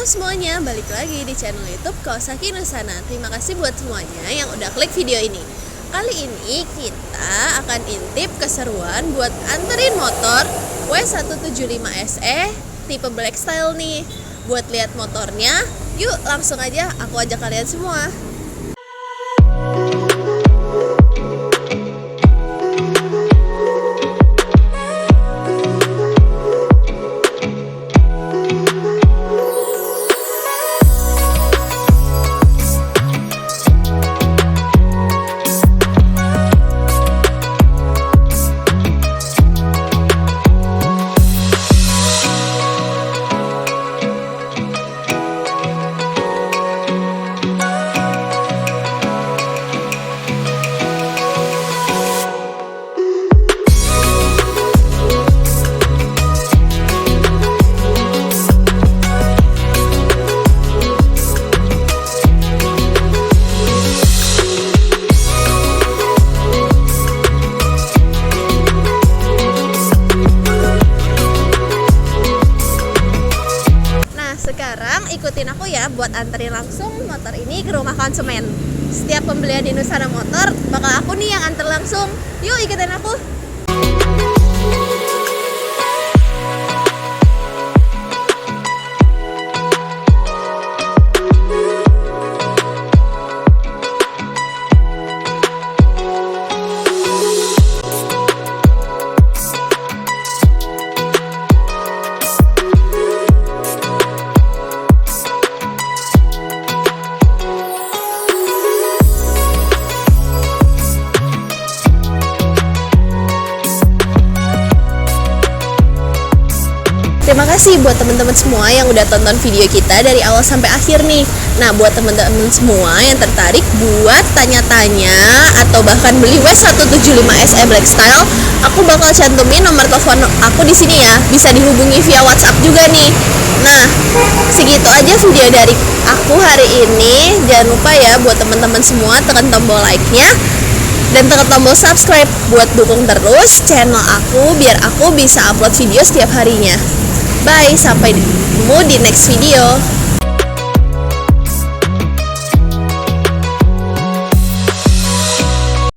Halo semuanya, balik lagi di channel YouTube Kawasaki Nusana. Terima kasih buat semuanya yang udah klik video ini. Kali ini kita akan intip keseruan buat anterin motor W175 SE tipe Black Style nih. Buat lihat motornya, yuk langsung aja aku ajak kalian semua. Sekarang ikutin aku ya buat anterin langsung motor ini ke rumah konsumen. Setiap pembelian di Nusana Motor bakal aku nih yang anter langsung. Yuk ikutin aku. Terima kasih buat teman-teman semua yang udah tonton video kita dari awal sampai akhir nih. Nah, buat teman-teman semua yang tertarik buat tanya-tanya atau bahkan beli W175 SE Black Style, aku bakal cantumin nomor telepon aku di sini ya. Bisa dihubungi via WhatsApp juga nih. Nah, segitu aja video dari aku hari ini. Jangan lupa ya buat teman-teman semua tekan tombol like-nya dan tekan tombol subscribe buat dukung terus channel aku biar aku bisa upload video setiap harinya. Bye, sampai ketemu di next video.